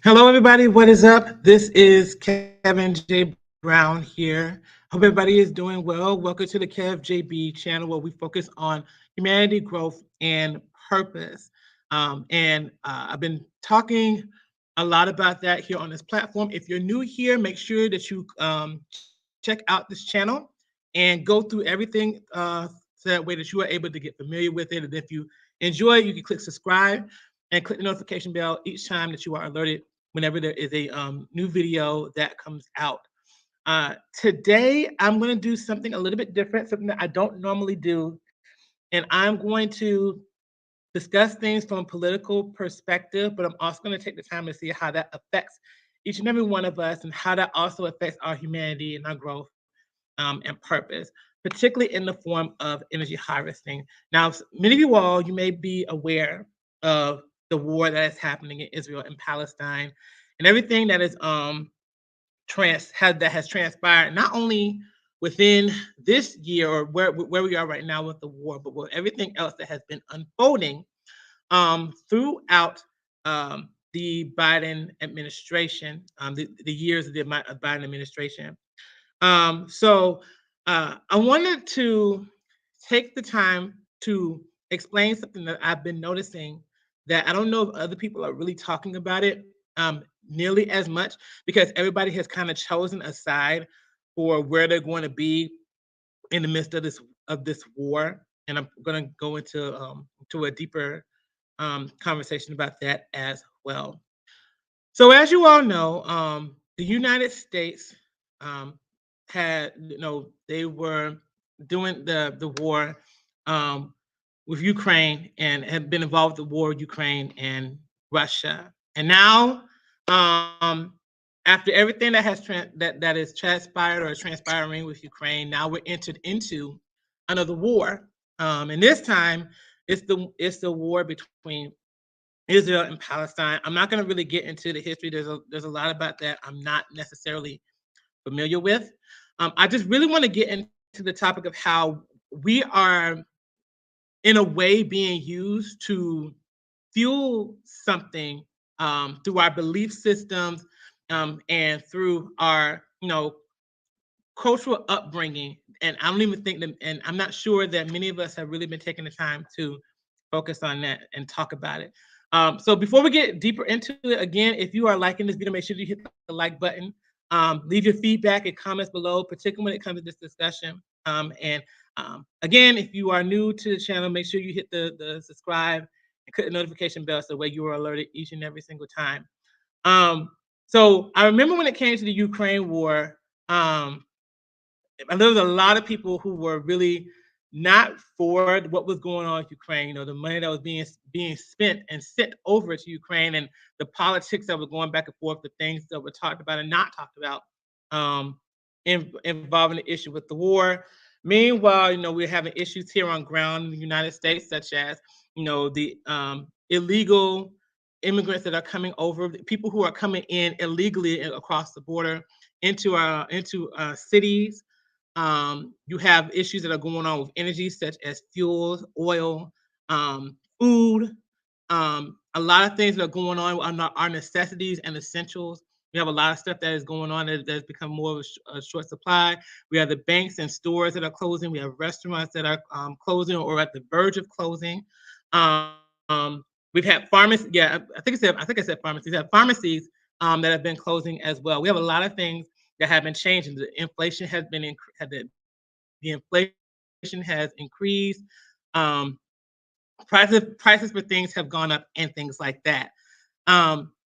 Hello, everybody. What is up? This is Kevin J. Brown here. Hope everybody is doing well. Welcome to the Kev J.B channel where we focus on humanity, growth, and purpose. I've been talking a lot about that here on this platform. If you're new here, make sure that you check out this channel and go through everything so that way that you are able to get familiar with it. And if you enjoy it, you can click subscribe and click the notification bell each time that you are alerted whenever there is a new video that comes out. Today, I'm going to do something a little bit different, something that I don't normally do. And I'm going to discuss things from a political perspective, but I'm also going to take the time to see how that affects each and every one of us and how that also affects our humanity and our growth and purpose, particularly in the form of energy harvesting. Now, many of you all, you may be aware of the war that is happening in Israel and Palestine and everything that is that has transpired, not only within this year or where we are right now with the war, but with everything else that has been unfolding throughout the Biden administration, the years of the Biden administration. I wanted to take the time to explain something that I've been noticing that I don't know if other people are really talking about it nearly as much, because everybody has kind of chosen a side for where they're going to be in the midst of this war. And I'm going to go into to a deeper conversation about that as well. So as you all know, the United States had, they were doing the war with Ukraine and have been involved with the war with Ukraine and Russia. And now, after everything that has that is transpired or is transpiring with Ukraine, now we're entered into another war. And this time, it's the war between Israel and Palestine. I'm not going to really get into the history. There's a lot about that I'm not necessarily familiar with. I just really want to get into the topic of how we are, in a way, being used to fuel something through our belief systems and through our, cultural upbringing. And I don't even think that, and I'm not sure that many of us have really been taking the time to focus on that and talk about it. So before we get deeper into it, again, if you are liking this video, make sure you hit the like button. Leave your feedback and comments below, particularly when it comes to this discussion. Again, if you are new to the channel, make sure you hit the subscribe and click the notification bell so that way you are alerted each and every single time. So I remember when it came to the Ukraine war, there was a lot of people who were really not for what was going on in Ukraine. The money that was being spent and sent over to Ukraine, and the politics that were going back and forth, the things that were talked about and not talked about, involving the issue with the war. Meanwhile, we're having issues here on ground in the United States, such as the illegal immigrants that are coming over, people who are coming in illegally across the border into cities. You have issues that are going on with energy, such as fuels, oil, food. A lot of things that are going on are necessities and essentials. We have a lot of stuff that is going on that's become more of a short supply. We have the banks and stores that are closing. We have restaurants that are closing or at the verge of closing. We've had pharmacies. Yeah, I think I said pharmacies. We have pharmacies that have been closing as well. We have a lot of things that have been changing. The inflation has been the inflation has increased. Prices for things have gone up and things like that.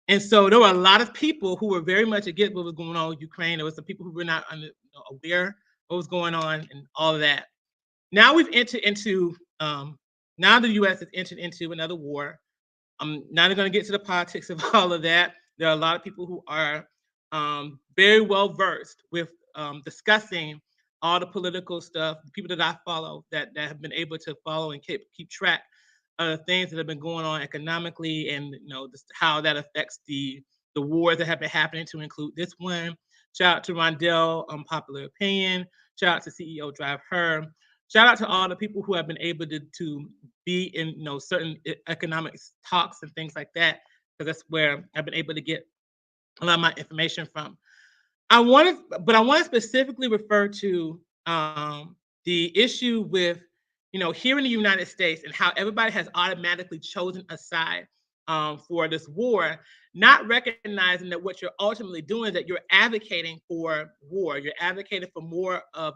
And so there were a lot of people who were very much against what was going on with Ukraine. There was some people who were not aware of what was going on and all of that. Now we've entered into now the U.S. has entered into another war. I'm not going to get to the politics of all of that. There are a lot of people who are very well versed with discussing all the political stuff. The people that I follow that have been able to follow and keep track of the things that have been going on economically, and just how that affects the wars that have been happening, to include this one. Shout out to Rondell, Popular Opinion. Shout out to CEO Drive Her. Shout out to all the people who have been able to be in certain economic talks and things like that, because that's where I've been able to get a lot of my information from. I want to specifically refer to the issue with, here in the United States and how everybody has automatically chosen a side for this war, not recognizing that what you're ultimately doing is that you're advocating for war. You're advocating for more of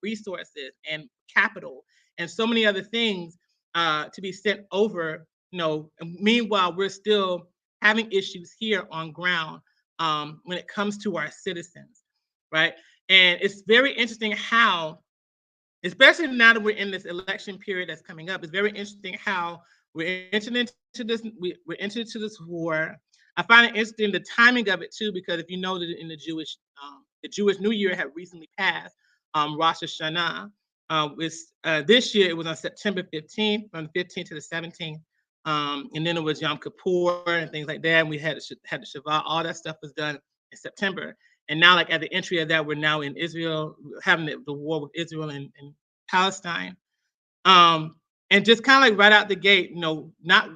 resources and capital and so many other things to be sent over. And meanwhile, we're still having issues here on ground when it comes to our citizens, right? And it's very interesting how, especially now that we're in this election period that's coming up, it's very interesting how we're entering into this. We're entering into this war. I find it interesting the timing of it too, because if you know that in the Jewish New Year had recently passed, Rosh Hashanah. This year it was on September 15th, from the 15th to the 17th. And then it was Yom Kippur and things like that. And we had the Shabbat. All that stuff was done in September. And now, like at the entry of that, we're now in Israel, having the war with Israel and Palestine. And just kind of like right out the gate, not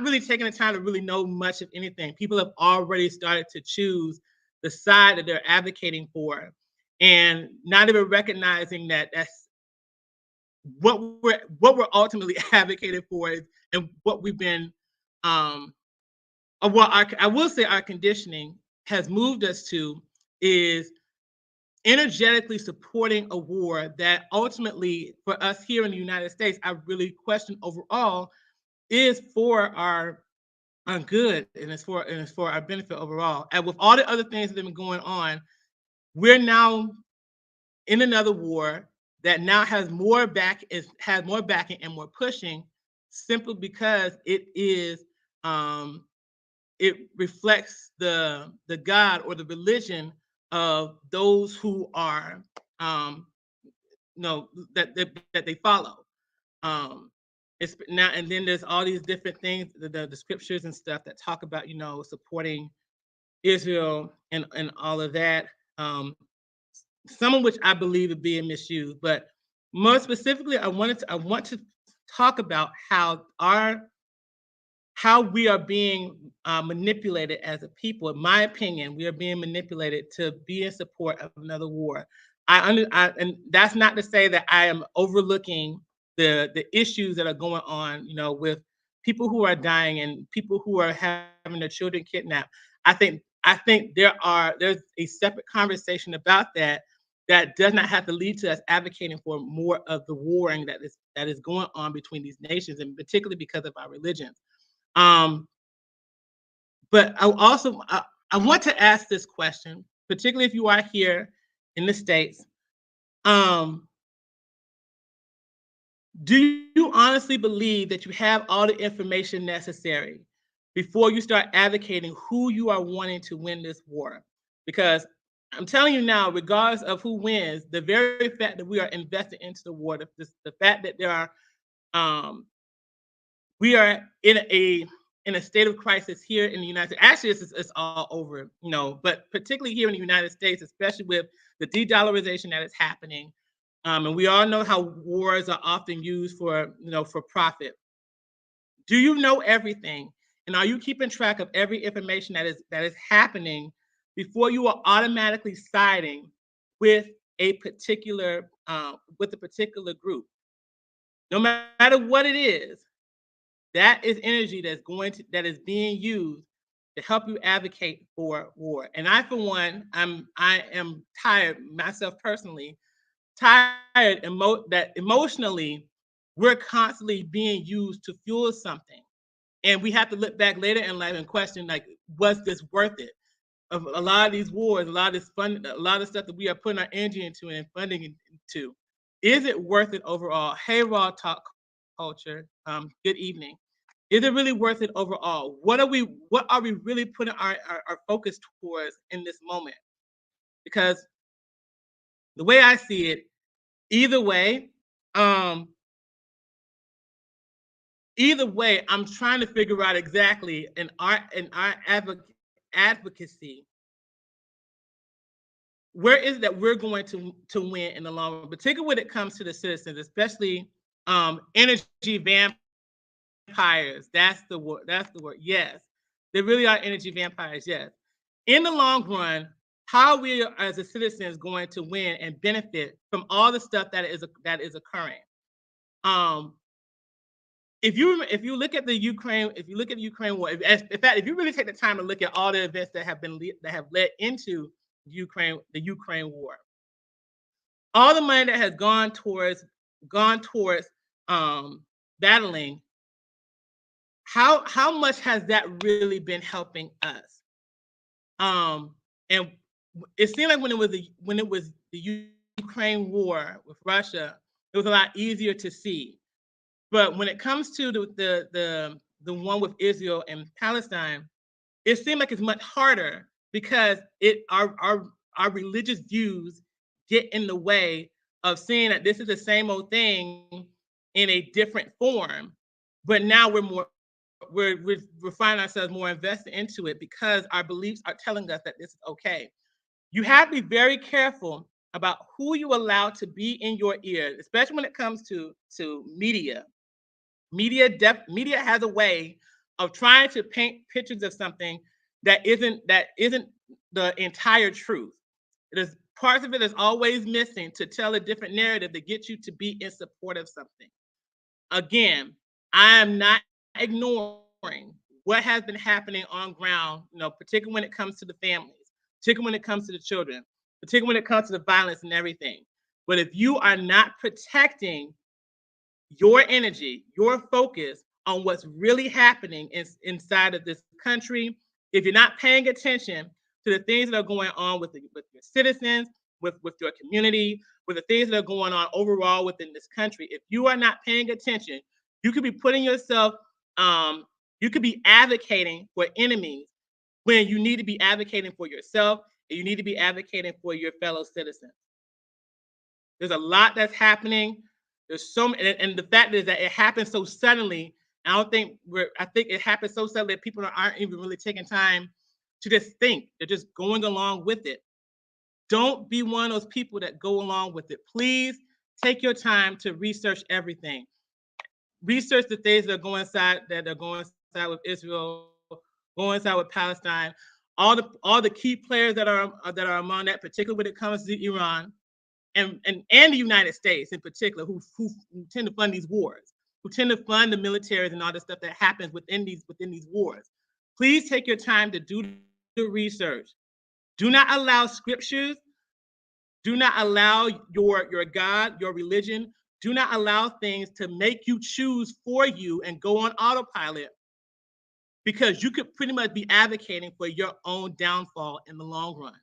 really taking the time to really know much of anything. People have already started to choose the side that they're advocating for, and not even recognizing that that's what we're ultimately advocating for is, and what we've been or what I will say our conditioning has moved us to is energetically supporting a war that ultimately, for us here in the United States, I really question overall is for our good, and it's for our benefit overall. And with all the other things that have been going on, we're now in another war that now has more backing and more pushing, simply because um, it reflects the God or the religion of those who are that they follow. Um, it's now and then there's all these different things, the scriptures and stuff that talk about supporting Israel and all of that. Some of which I believe are being misused, but more specifically, I want to talk about how we are being manipulated as a people. In my opinion, we are being manipulated to be in support of another war. And that's not to say that I am overlooking the issues that are going on, with people who are dying and people who are having their children kidnapped. I think there's a separate conversation about that does not have to lead to us advocating for more of the warring that is going on between these nations, and particularly because of our religions. Um, but I want to ask this question, particularly if you are here in the States. Um, do you honestly believe that you have all the information necessary before you start advocating who you are wanting to win this war? Because I'm telling you now, regardless of who wins, the very fact that we are invested into the war, the fact that um, we are in a state of crisis here in the United States. Actually, it's all over, but particularly here in the United States, especially with the de-dollarization that is happening. And we all know how wars are often used for profit. Do you know everything? And are you keeping track of every information that is happening before you are automatically siding with with a particular group? No matter what it is, that is energy that is being used to help you advocate for war. And I, for one, I am tired myself personally, tired that emotionally we're constantly being used to fuel something, and we have to look back later in life and question, like, was this worth it? Of a lot of these wars, a lot of this fun, a lot of stuff that we are putting our energy into and funding into, is it worth it overall? Hey, Raw Talk Culture, good evening. Is it really worth it overall? What are we really putting our focus towards in this moment? Because the way I see it, either way, um, I'm trying to figure out exactly in our advocacy, where is that we're going to win in the long run, particularly when it comes to the citizens, especially energy vampires. That's the word. Yes, they really are energy vampires. Yes, in the long run, how we as a citizens going to win and benefit from all the stuff that is occurring. Um, if you look at the Ukraine war, in fact, if you really take the time to look at all the events that have led into the Ukraine war, all the money that has gone towards um, battling, how much has that really been helping us? And it seemed like when it was the Ukraine war with Russia, it was a lot easier to see. But when it comes to the one with Israel and Palestine, it seemed like it's much harder because our religious views get in the way of seeing that this is the same old thing in a different form. But now we're finding ourselves more invested into it because our beliefs are telling us that this is okay. You have to be very careful about who you allow to be in your ear, especially when it comes to media. Media has a way of trying to paint pictures of something that isn't the entire truth. It is parts of it is always missing to tell a different narrative to get you to be in support of something. Again, I am not ignoring what has been happening on ground, particularly when it comes to the families, particularly when it comes to the children, particularly when it comes to the violence and everything. But if you are not protecting your energy, your focus on what's really happening inside of this country, if you're not paying attention to the things that are going on with your citizens, with your community, with the things that are going on overall within this country, if you are not paying attention, you could be putting yourself, you could be advocating for enemies when you need to be advocating for yourself and you need to be advocating for your fellow citizens. There's a lot that's happening. There's so many, and the fact is that it happens so suddenly. I think it happens so suddenly that people aren't even really taking time to just think. They're just going along with it. Don't be one of those people that go along with it. Please take your time to research everything. Research the things that are going inside with Israel, going inside with Palestine. All the key players that are among that, particularly when it comes to Iran and the United States in particular, who tend to fund these wars, who tend to fund the militaries and all the stuff that happens within these wars. Please take your time to do the research. Do not allow scriptures. Do not allow your God, your religion. Do not allow things to make you choose for you and go on autopilot, because you could pretty much be advocating for your own downfall in the long run.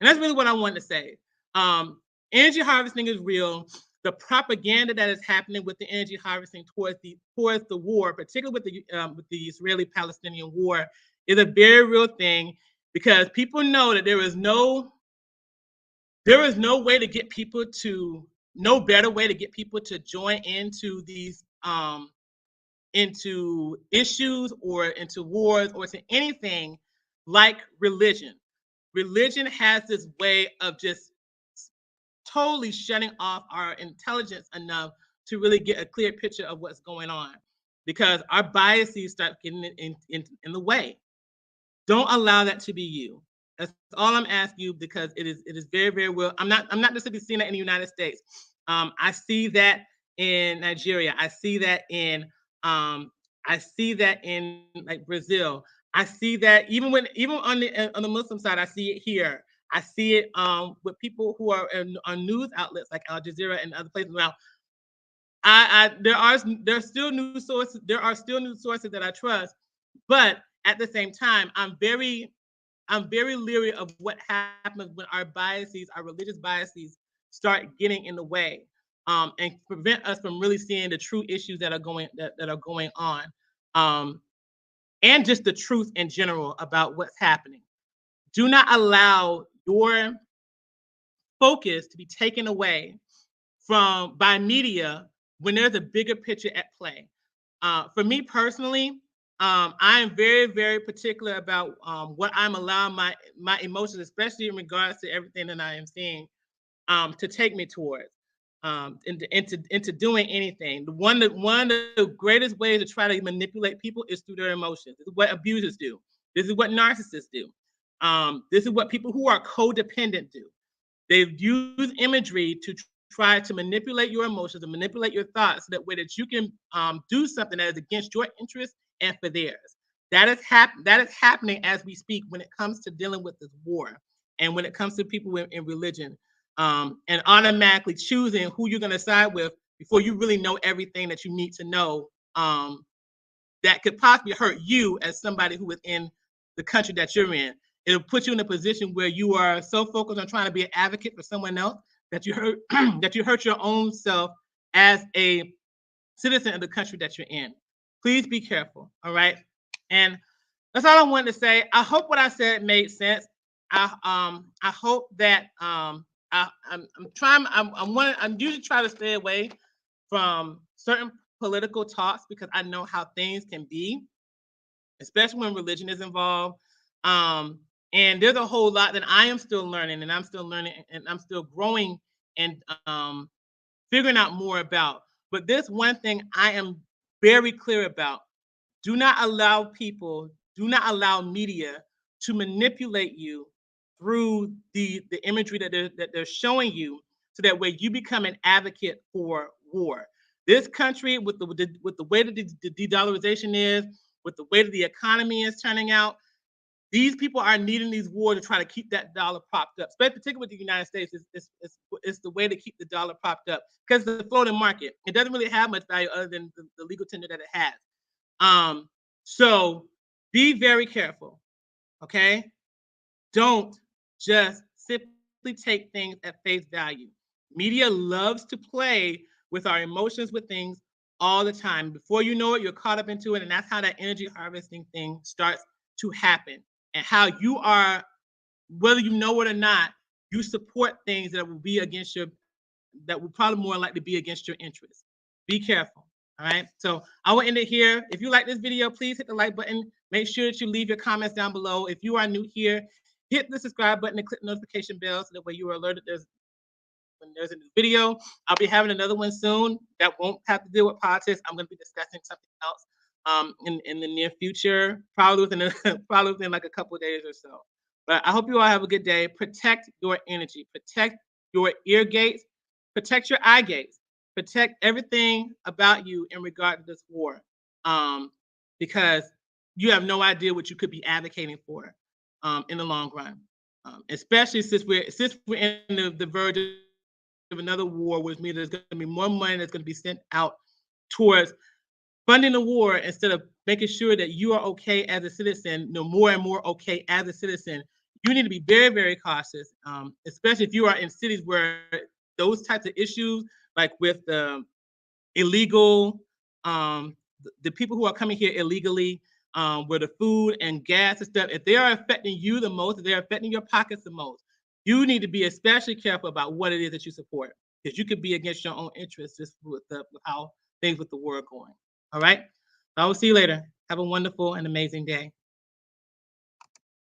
And that's really what I wanted to say. Energy harvesting is real. The propaganda that is happening with the energy harvesting towards the war, particularly with the Israeli-Palestinian war, is a very real thing, because people know that there is no way to get people to no better way to get people to join into these into issues or into wars or to anything like religion. Religion has this way of just totally shutting off our intelligence enough to really get a clear picture of what's going on, because our biases start getting in the way. Don't allow that to be you. That's all I'm asking you, because it is very, very well. I'm not just seeing that in the United States. I see that in Nigeria. I see that in like Brazil. I see that even on the Muslim side, I see it here. I see it with people who are on news outlets like Al Jazeera and other places. Now, there are still news sources. There are still news sources that I trust, but at the same time, I'm very leery of what happens when our religious biases, start getting in the way, and prevent us from really seeing the true issues that are going on, and just the truth in general about what's happening. Do not allow your focus to be taken away by media when there's a bigger picture at play. For me personally, I am very, very particular about what I'm allowing my emotions, especially in regards to everything that I am seeing, to take me towards, into doing anything. One of the greatest ways to try to manipulate people is through their emotions. It's what abusers do. This is what narcissists do. This is what people who are codependent do. They've used imagery to try to manipulate your emotions and manipulate your thoughts so that way that you can do something that is against your interests and for theirs. That is happening as we speak when it comes to dealing with this war and when it comes to people in religion, and automatically choosing who you're going to side with before you really know everything that you need to know, that could possibly hurt you as somebody who is in the country that you're in. It'll put you in a position where you are so focused on trying to be an advocate for someone else that you hurt that you hurt your own self as a citizen of the country that you're in. Please be careful. All right. And that's all I wanted to say. I hope what I said made sense. I hope that I'm usually try to stay away from certain political talks because I know how things can be, especially when religion is involved. And there's a whole lot that I am still learning, and I'm still learning, and I'm still growing and figuring out more about. But this one thing I am very clear about: do not allow people, do not allow media to manipulate you through the imagery that they're showing you, so that way you become an advocate for war. This country, with the way that the de-dollarization is, with the way that the economy is turning out, these people are needing these wars to try to keep that dollar propped up. Particularly with the United States, it's the way to keep the dollar propped up because the floating market, it doesn't really have much value other than the legal tender that it has. So be very careful, okay? Don't just simply take things at face value. Media loves to play with our emotions with things all the time. Before you know it, you're caught up into it, and that's how that energy harvesting thing starts to happen. And how you are, whether you know it or not, you support things that will be against your, that will probably more likely be against your interests. Be careful. All right. So I will end it here. If you like this video, please hit the like button. Make sure that you leave your comments down below. If you are new here, hit the subscribe button and click the notification bell so that way you are alerted when there's a new video. I'll be having another one soon that won't have to deal with politics. I'm going to be discussing something else in the near future, probably within like a couple of days or so. But I hope you all have a good day. Protect your energy. Protect your ear gates. Protect your eye gates. Protect everything about you in regard to this war, because you have no idea what you could be advocating for in the long run, especially since we're in the verge of another war, which means there's going to be more money that's going to be sent out towards funding the war instead of making sure that you are okay as a citizen, more and more okay as a citizen. You need to be very, very cautious, especially if you are in cities where those types of issues, like with the illegal, the people who are coming here illegally, where the food and gas and stuff, if they are affecting you the most, if they're affecting your pockets the most, you need to be especially careful about what it is that you support, because you could be against your own interests just with how things with the war are going. All right. I will see you later. Have a wonderful and amazing day.